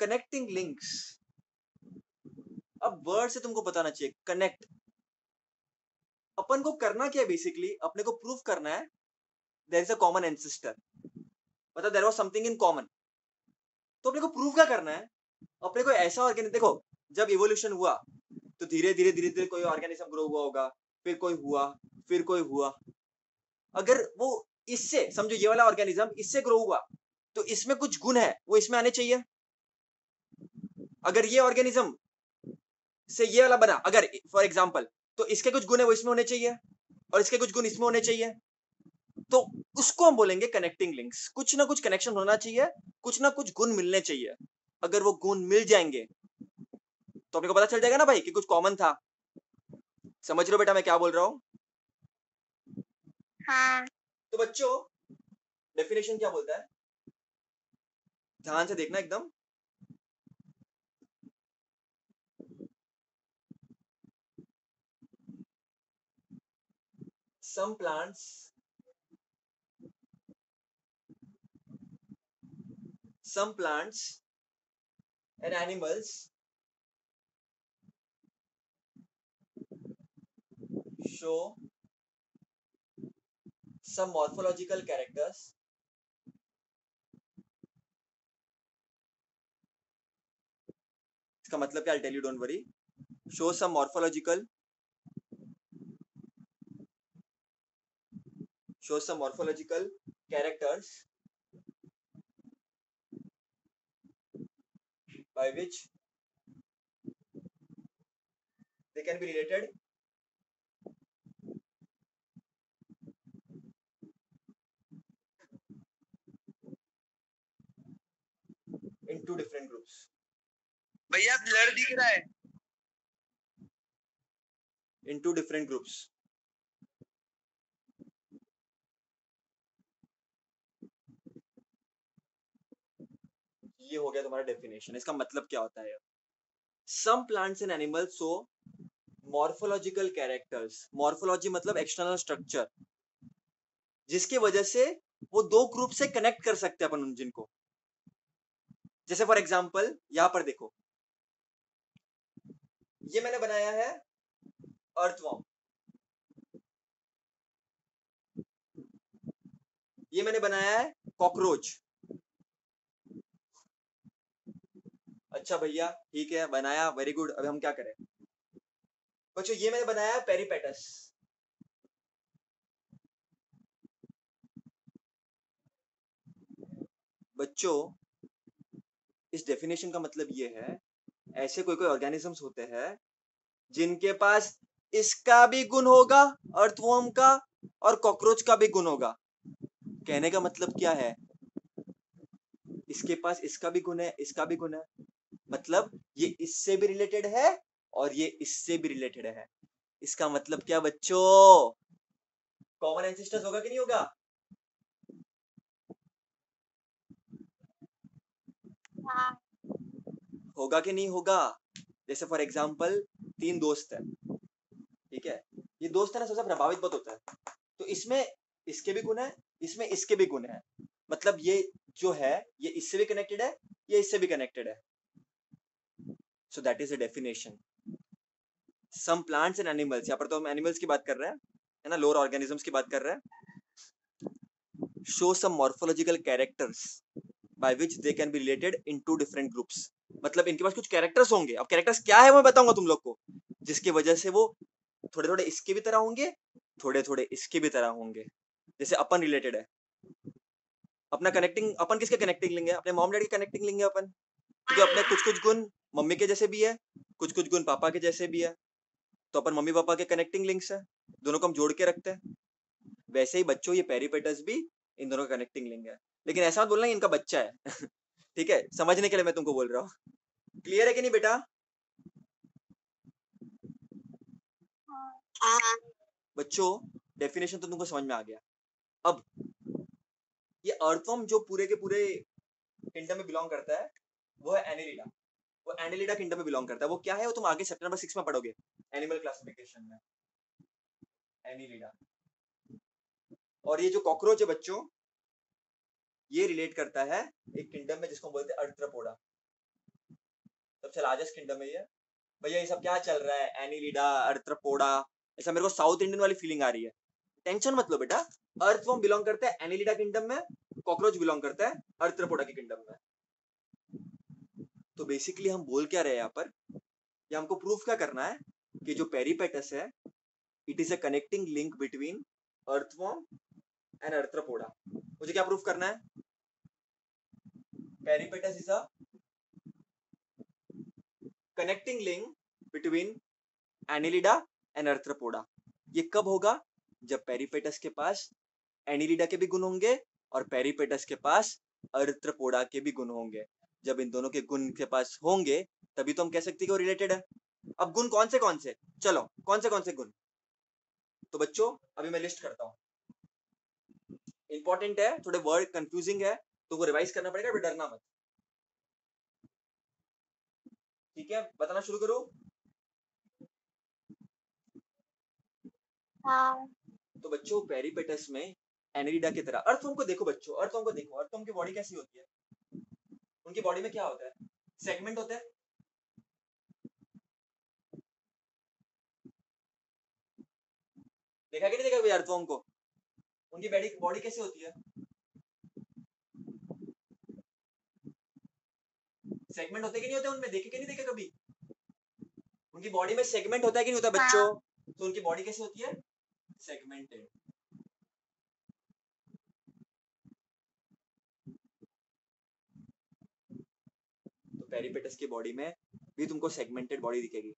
Connecting links. अब word से तुमको बताना चाहिए कनेक्ट। अपन को करना क्या है बेसिकली, अपने को प्रूव करना है there is a common ancestor, मतलब there was something in common. तो अपने को प्रूव क्या करना है, अपने को ऐसा ऑर्गेनिज्म, देखो जब इवोल्यूशन हुआ तो धीरे धीरे धीरे धीरे कोई ऑर्गेनिज्म ग्रो हुआ होगा, फिर कोई हुआ, फिर कोई हुआ। अगर वो इससे समझो ये वाला ऑर्गेनिज्म इससे ग्रो हुआ तो इसमें कुछ गुण है वो इसमें आने चाहिए। अगर ये ऑर्गेनिज्म से ये वाला बना, अगर फॉर एग्जांपल, तो इसके कुछ गुण है वो इसमें होने चाहिए और इसके कुछ गुण इसमें होने चाहिए। तो उसको हम बोलेंगे कनेक्टिंग लिंक्स। कुछ ना कुछ कनेक्शन होना चाहिए, कुछ ना कुछ गुण मिलने चाहिए। अगर वो गुण मिल जाएंगे तो अपने को पता चल जाएगा ना भाई कि कुछ कॉमन था। समझ रहे हो बेटा मैं क्या बोल रहा हूँ? हाँ। तो बच्चों डेफिनेशन क्या बोलता है, ध्यान से देखना एकदम। some plants some plants and animals show some morphological characters इसका मतलब क्या, I'll tell you, don't worry. show some morphological characters by which they can be related in two different groups. भैया ब्लर दिख रहा है। In two different groups. ये हो गया तुम्हारा डेफिनेशन। इसका मतलब क्या होता है, some plants and animals show morphological characters. morphology मतलब एक्सटर्नल स्ट्रक्चर, जिसके वजह से वो दो ग्रुप से कनेक्ट कर सकते हैं अपन उन जिनको। जैसे फॉर एग्जांपल यहां पर देखो, ये मैंने बनाया है अर्थवॉर्म, ये मैंने बनाया है कॉकरोच। अच्छा भैया ठीक है बनाया, वेरी गुड। अब हम क्या करें बच्चों, ये मैंने बनाया है पेरीपेटस। बच्चों इस डेफिनेशन का मतलब ये है, ऐसे कोई कोई ऑर्गेनिजम्स होते हैं जिनके पास इसका भी गुण होगा, अर्थवॉर्म का, और कॉकरोच का भी गुण होगा। कहने का मतलब क्या है, इसके पास इसका भी गुण है, इसका भी गुण है, मतलब ये इससे भी रिलेटेड है और ये इससे भी रिलेटेड है। इसका मतलब क्या बच्चों, कॉमन एंसेस्टर्स होगा कि नहीं होगा? हाँ। होगा कि नहीं होगा? जैसे फॉर एग्जांपल तीन दोस्त है, ठीक है, ये दोस्त है ना सबसे प्रभावित बहुत होता है, तो इसमें इसके भी गुण है, इसमें इसके भी गुण है, मतलब ये जो है ये इससे भी कनेक्टेड है, ये इससे भी कनेक्टेड है। So that is a definition. Some plants and animals, यहाँ पर तो हम एनिमल्स की बात कर रहे हैं, है ना, लोअर ऑर्गेनिजम्स की बात कर रहे हैं। Show some morphological characters by which they can be related into different groups. मतलब इनके पास कुछ कैरेक्टर्स होंगे, अब कैरेक्टर्स क्या है वो मैं बताऊंगा तुम लोग को, जिसकी वजह से वो थोड़े थोड़े इसके भी तरह होंगे, थोड़े थोड़े इसके भी तरह होंगे। जैसे अपन रिलेटेड है, अपना कनेक्टिंग, अपन किसके कनेक्टिंग लेंगे, अपने मॉम डैड के कनेक्टिंग लेंगे अपन, क्योंकि अपने कुछ कुछ गुण मम्मी के जैसे भी है, कुछ कुछ गुण पापा के जैसे भी है, तो अपन मम्मी पापा के कनेक्टिंग लिंक्स है, दोनों को हम जोड़ के रखते हैं। वैसे ही बच्चों ये पेरीपेटस भी इन दोनों का कनेक्टिंग लिंक है, लेकिन ऐसा मत बोलना इनका बच्चा है ठीक है, समझने के लिए मैं तुमको बोल रहा हूँ। क्लियर है कि नहीं बेटा? हाँ। बच्चों डेफिनेशन तो तुमको समझ में आ गया। अब ये अर्थवर्म जो पूरे के पूरे किंगडम में बिलोंग करता है वो है एनिलिडा। वो एनिलिडा किंगडम में बिलोंग करता है। वो क्या है वो तुम आगे चैप्टर नंबर 6 में पढ़ोगे, एनिमल क्लासिफिकेशन में, एनिलिडा। और ये जो कॉकरोच है बच्चों, ये रिलेट करता है एक किंगडम में जिसको हम बोलते हैं अर्थ्रोपोडा। सबसे लार्जेस्ट किंगडम है ये। भैया ये सब क्या चल रहा है, एनिलिडा, अर्थ्रोपोडा, ऐसा मेरे को साउथ इंडियन वाली फीलिंग आ रही है। टेंशन मत लो बेटा, अर्थवॉर्म बिलोंग करता है एनिलिडा किंगडम में, कॉकरोच बिलोंग करता है अर्थ्रोपोडा के किंगडम में। तो बेसिकली हम बोल क्या रहे हैं यहाँ पर, ये हमको प्रूफ क्या करना है कि जो पेरिपेटस है it is a connecting link between earthworm and arthropoda. मुझे क्या प्रूफ करना है, peripatus is a connecting link between annelida and arthropoda. ये कब होगा, जब पेरिपेटस के पास एनिलिडा के भी गुण होंगे और पेरिपेटस के पास अर्थ्रोपोडा के भी गुण होंगे। जब इन दोनों के गुण के पास होंगे तभी तो हम कह सकते हैं कि वो रिलेटेड है। अब गुण कौन से, चलो कौन से गुण। तो बच्चों अभी मैं लिस्ट करता हूँ, इंपॉर्टेंट है, थोड़े वर्ड कंफ्यूजिंग है तो वो रिवाइज करना पड़ेगा, अभी डरना मत। ठीक है, बताना शुरू करो। हाँ। तो बच्चों पेरिपेटस में एनिलिडा की तरह अर्थवॉर्म को देखो बच्चों, अर्थवॉर्म को देखो, अर्थवॉर्म की बॉडी कैसी होती है, उनकी बॉडी में क्या होता है, सेगमेंट होते हैं। देखा कि नहीं देखा भैया अर्थवॉर्म को, उनकी बॉडी बॉडी कैसी होती है, सेगमेंट होते कि नहीं होते उनमें, देखे कि नहीं देखे कभी, उनकी बॉडी में सेगमेंट होता है कि नहीं होता बच्चों। हाँ। तो उनकी बॉडी कैसी होती है, सेगमेंटेड। तो पेरिपेटस की बॉडी में भी तुमको सेगमेंटेड बॉडी दिखेगी,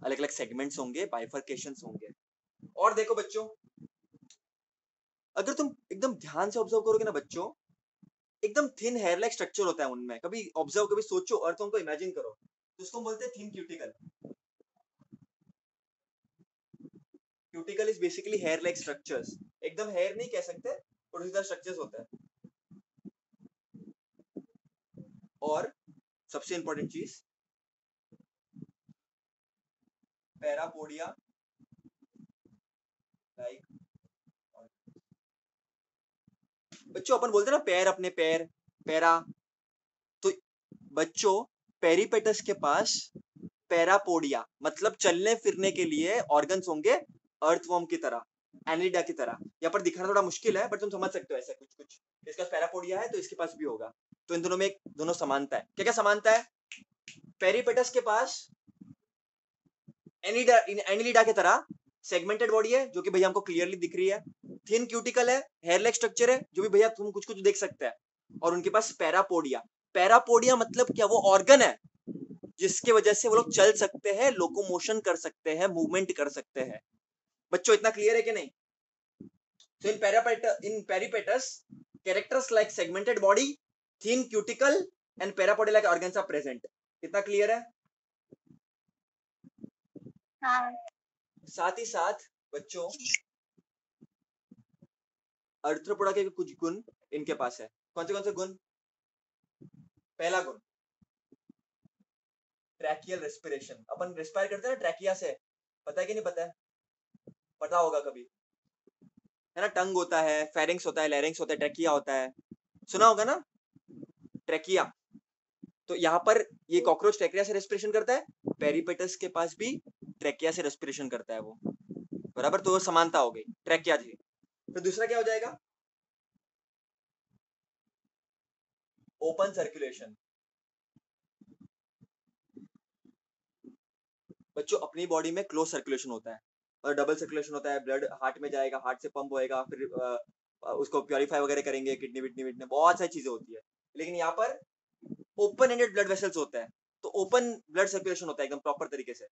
अलग अलग सेगमेंट्स होंगे, बाइफर्केशंस होंगे। और देखो बच्चों, अगर तुम एकदम ध्यान से ऑब्जर्व करोगे ना बच्चों, एकदम थिन हेयर लाइक स्ट्रक्चर होता है उनमें, कभी ऑब्जर्व, कभी सोचो और तुमको इमेजिन करो, तो उसको बोलते हैं thin cuticle. Cuticle is basically hair like structures, एकदम हेयर नहीं कह सकते, और सीधा स्ट्रक्चर्स होता है। और सबसे इंपॉर्टेंट चीज, पैरापोडिया लाइक, बच्चों अपन बोलते हैं ना पैर, अपने पैर, पैरा। तो बच्चों पेरिपेटस के पास पैरापोडिया मतलब चलने फिरने के लिए ऑर्गन्स होंगे, अर्थवॉर्म की तरह, एनिलिडा की तरह। यहाँ पर दिखाना थोड़ा मुश्किल है बट तुम समझ सकते हो, ऐसा कुछ कुछ इसका पैरापोडिया है तो इसके पास भी होगा। तो इन दोनों में दोनों समानता है, क्या क्या समानता है, पेरिपेटस के पास एनिलिडा की तरह सेगमेंटेड बॉडी है जो कि भैया हमको क्लियरली दिख रही है, थिन क्यूटिकल है, हेयर लाइक स्ट्रक्चर है जो भी भैया तुम कुछ कुछ देख सकते हैं, और उनके पास पैरापोडिया। पैरापोडिया मतलब क्या, वो ऑर्गन है जिसके वजह से वो लोग चल सकते हैं, लोकोमोशन कर सकते हैं, मूवमेंट कर सकते हैं। बच्चों इतना क्लियर है कि नहीं। So in peripetus, characters like segmented body, thin cuticle and parapodia like organs are present. इतना क्लियर है। हाँ। साथ ही साथ बच्चों अर्थ्रोपोडा के कुछ गुण इनके पास है। कौन से गुण, पहला गुण ट्रैकियल रेस्पिरेशन, अपन रेस्पायर करते हैं ना ट्रैकिया से, पता है कि नहीं पता है, पता होगा कभी, है ना, टंग होता है, फेरिंग्स होता है, लैरिंग्स होता है, ट्रैकिया होता है, सुना होगा ना, ट्रैकिया। तो यहाँ पर ये कॉकरोच ट्रैकिया से रेस्पिरेशन करता है, पेरिपेटस के पास भी ट्रैकिया से रेस्पिरेशन करता है वो, बराबर, तो वो समानता हो गई ट्रैकिया थी। फिर दूसरा क्या हो जाएगा, ओपन सर्कुलेशन। बच्चों अपनी बॉडी में क्लोज सर्कुलेशन होता है और डबल सर्कुलेशन होता है, ब्लड हार्ट में जाएगा, हार्ट से पंप होएगा, फिर उसको प्योरीफाई वगैरह करेंगे, किडनी विडनी विडनी बहुत सारी चीजें होती है। लेकिन यहाँ पर ओपन एंडेड ब्लड वेसल्स होता है, तो ओपन ब्लड सर्कुलेशन होता है एकदम प्रॉपर तरीके से,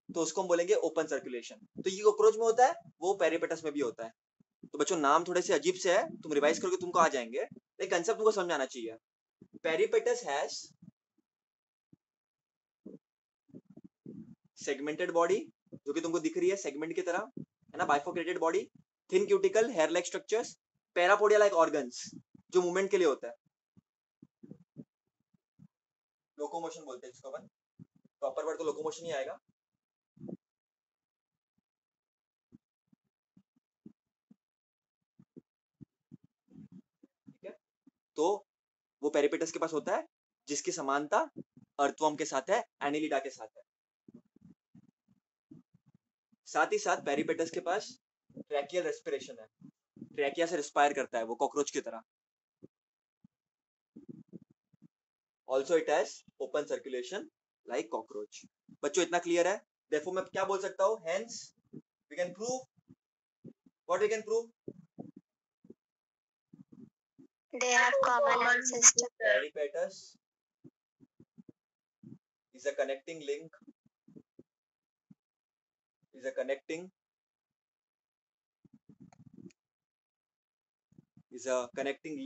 तो उसको हम बोलेंगे ओपन सर्कुलेशन। तो ये कॉकरोच में होता है, वो पेरिपेटस में भी होता है। तो बच्चों नाम थोड़े से अजीब से है, तुम रिवाइज करोगे तुमको आ जाएंगे, लेकिन कंसेप्ट तुमको समझ आना चाहिए। पेरिपेटस हैज सेगमेंटेड बॉडी जो कि तुमको दिख रही है सेगमेंट की तरह, है ना, bifurcated body, thin cuticle, hair like structures, parapodia like organs जो मूवमेंट के लिए होता है, लोकोमोशन बोलते हैं जिसको अपन, प्रॉपर वर्ड तो लोकोमोशन ही आएगा। ठीक है, तो वो पेरिपेटस के पास होता है जिसकी समानता अर्थवर्म के साथ है, एनिलिडा के साथ है। साथ ही साथ पेरिपेटस के पास ट्रैकियल रेस्पिरेशन है, ट्रैकिया से रिस्पायर करता है वो कॉकरोच की तरह। Also it has open circulation like cockroach. बच्चों इतना क्लियर है? देखो मैं क्या बोल सकता हूँ, hence we can prove, what we can prove, They have common ancestor. peripatus is a connecting link, is a connecting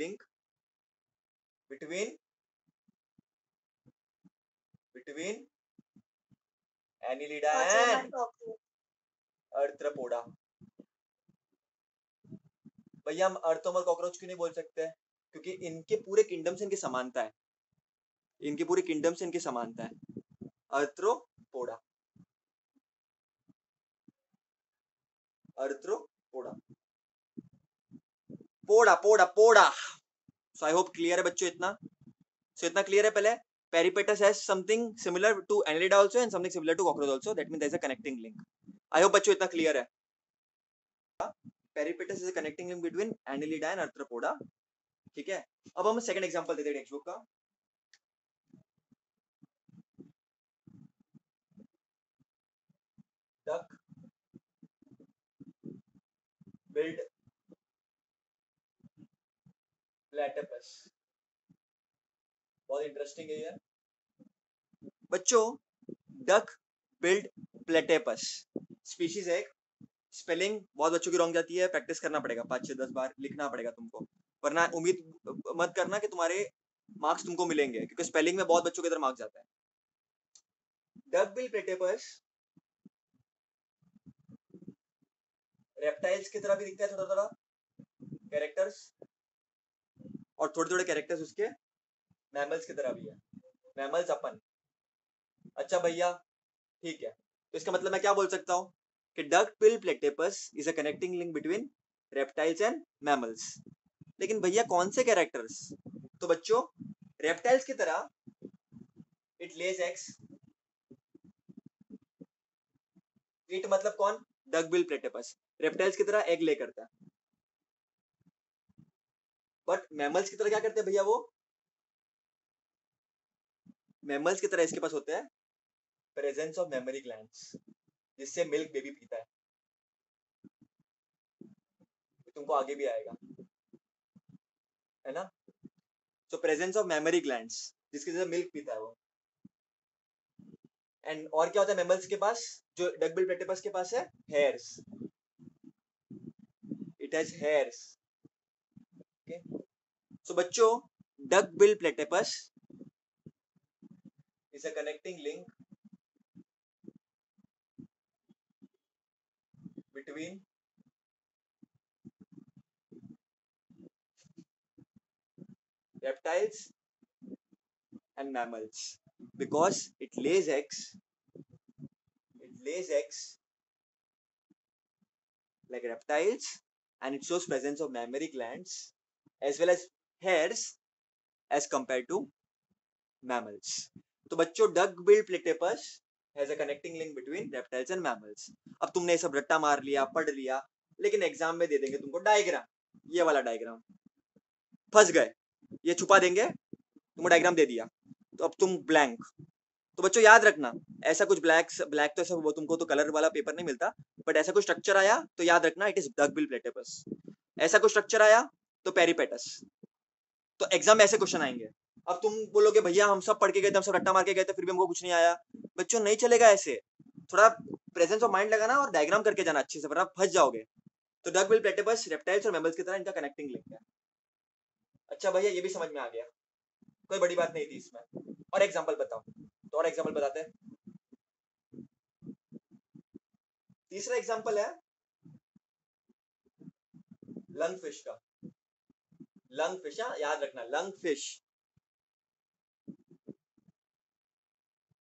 link between Annelida and Arthropoda। भैया हम अर्थोमर कॉकरोच क्यों नहीं बोल सकते? क्योंकि इनके पूरे किंगडम से इनकी समानता है, इनके पूरे किंगडम से इनकी समानता है। Arthropoda, Arthropoda, poda poda poda. So I hope clear है बच्चों इतना? सो इतना क्लियर है पहले? Peripatus has something similar to Annelida also and something similar to cockroach also. That means there is a connecting link. I hope बच्चों इतना clear है? Peripatus is a connecting link between Annelida and Arthropoda। ठीक है, अब हम second example देते हैं text book का। duck billed platypus, बहुत इंटरेस्टिंग है ये बच्चों। डक बिल्ड प्लेटेपस स्पीशीज है, स्पेलिंग बहुत बच्चों की रॉन्ग जाती है, प्रैक्टिस करना पड़ेगा, 5-6-10 बार लिखना पड़ेगा तुमको, वरना उम्मीद मत करना कि तुम्हारे मार्क्स तुमको मिलेंगे, क्योंकि स्पेलिंग में बहुत बच्चों के इधर मार्क्स जाता है। डक बिल प्लेटेपस रेप्टाइल्स की तरह भी दिखता है, थोड़ा थोड़ा कैरेक्टर्स, और थोड़े थोड़े कैरेक्टर्स उसके मैमल्स की तरह भी है, मैमल्स अपन। अच्छा भैया ठीक है, तो इसका मतलब मैं क्या बोल सकता हूँ कि duck bill platypus is a connecting link between reptiles and mammals. लेकिन भैया कौन से कैरेक्टर्स? तो बच्चों रेप्टाइल्स की तरह इट लेज एग्स, इट मतलब कौन? डक बिल प्लेटेपस रेप्टाइल्स की तरह एग ले करता है, बट मैमल्स की तरह क्या करते हैं भैया? वो मैमल्स की तरह इसके पास होते हैं प्रेजेंस ऑफ मेमोरी ग्लैंड्स, जिससे मिल्क बेबी पीता है, तुमको आगे भी आएगा, है ना? सो प्रेजेंस ऑफ मेमोरी ग्लैंड्स जिसकी वजह से मिल्क पीता है वो। एंड और क्या होता है मैमल्स के पास, जो डक बिल प्लेटिपस के पास है? Hairs, it has hairs. Okay, so बच्चों duck bill platypus is a connecting link between reptiles and mammals because it lays eggs like reptiles, and it shows presence of mammary glands as well as hairs as compared to mammals। तो बच्चों duck bill platypus has a connecting link between reptiles and mammals. अब तुमने ये सब रट्टा मार लिया, पढ़ लिया, लेकिन एग्जाम में दे देंगे तुमको डायग्राम, ये वाला डायग्राम, फंस गए, ये छुपा देंगे, तुमको डायग्राम दे दिया तो अब तुम ब्लैंक। तो बच्चों याद रखना, ऐसा कुछ ब्लैक तो ऐसा वो तुमको तो कलर वाला पेपर नहीं मिलता, बट ऐसा कुछ स्ट्रक्चर आया तो याद रखना it is duck bill platypus. ऐसा कुछ स्ट्रक्चर आया तो पेरिपेटस। तो एग्जाम में ऐसे क्वेश्चन आएंगे। अब तुम बोलोगे भैया हम सब पढ़ के गए थे, हम सब रट्टा मार के गए थे, फिर भी हमको कुछ नहीं आया। बच्चों नहीं चलेगा ऐसे, थोड़ा प्रेजेंस ऑफ माइंड लगाना और डायग्राम करके जाना अच्छे से, वरना फंस जाओगे। तो डक बिल प्लेटिपस रेप्टाइल्स और मैमल्स की तरह इनका कनेक्टिंग लिंक है। अच्छा भैया ये भी समझ में आ गया, कोई बड़ी बात नहीं थी इसमें। और एग्जांपल बताओ, तो और एग्जांपल बताते हैं। तीसरा एग्जांपल है लंग फिश का। लंग फिश, याद रखना, lung fish.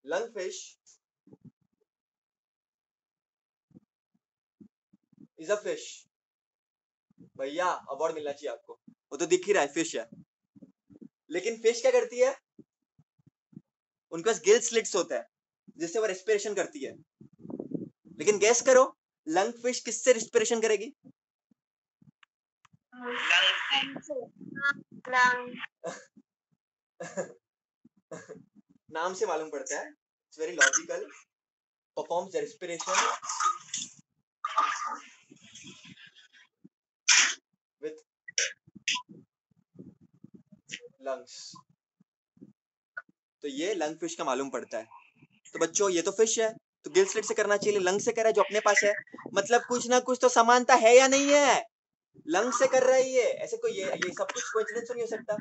Lung fish is a fish. भैया अवार्ड मिलना चाहिए आपको, वो तो दिख ही रहा है फिश है। लेकिन फिश क्या करती है? उनके पास गिल स्लिट्स होता है जिससे वो रेस्पिरेशन करती है, लेकिन गैस करो लंग फिश किससे रेस्पिरेशन करेगी? नाम से मालूम पड़ता है, it's very logical, performs respiration with lungs. तो ये लंग फिश का मालूम पड़ता है। तो बच्चों ये तो फिश है, तो गिल स्लिट से करना चाहिए, लंग से कर रहा है जो अपने पास है, मतलब कुछ ना कुछ तो समानता है या नहीं है? लंग से कर रहा है ये, ऐसे कोई ये सब कुछ कोइंसिडेंस तो नहीं हो सकता।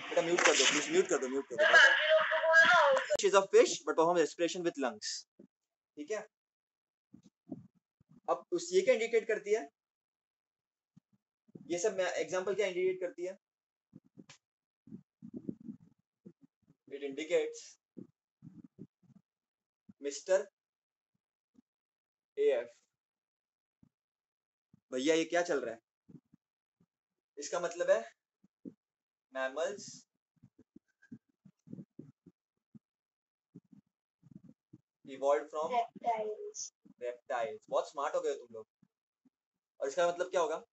बेटा म्यूट कर दो प्लीज, म्यूट कर दो, म्यूट कर दो। Fish is a fish but perform respiration with lungs, ठीक है। अब उस ये क्या इंडिकेट करती है, ये सब एग्जांपल क्या इंडिकेट करती है? It indicates mister AF. भैया ये क्या चल रहा है? इसका मतलब है मैमल्स इवॉल्व फ्रॉम रेप्टाइल्स। बहुत स्मार्ट हो गए तुम लोग। और इसका मतलब क्या होगा?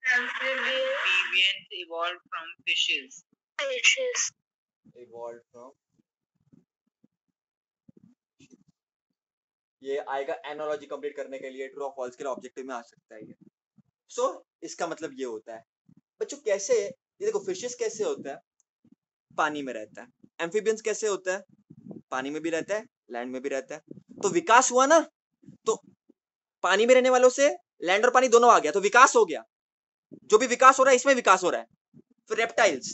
Amphibians evolved from fishes. Evolve from, ये आएगा एनालॉजी कंप्लीट करने के लिए, ट्रू और फॉल्स के लिए ऑब्जेक्टिव में आ सकता है ये। सो इसका मतलब ये होता है बच्चों, कैसे ये देखो, फिशेस कैसे होता है, पानी में रहता है। एम्फीबियंस कैसे होता है, पानी में भी रहता है लैंड में भी रहता है। तो विकास हुआ ना, तो पानी में रहने वालों से लैंड और पानी दोनों आ गया, तो विकास हो गया। जो भी विकास हो रहा है इसमें विकास हो रहा है। फिर रेप्टाइल्स,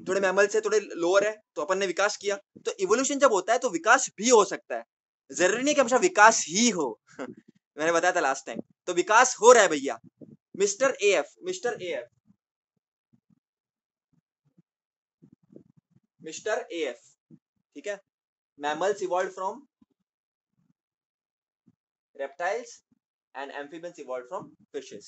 थोड़े मैमल से थोड़े लोअर है, तो अपन ने विकास किया। तो इवोल्यूशन जब होता है तो विकास भी हो सकता है, जरूरी नहीं कि हमेशा विकास ही हो। मैंने बताया था लास्ट टाइम, तो विकास हो रहा है भैया। Mister AF, mister AF, mister AF, ठीक है। Mammals evolve from reptiles and amphibians evolved from fishes.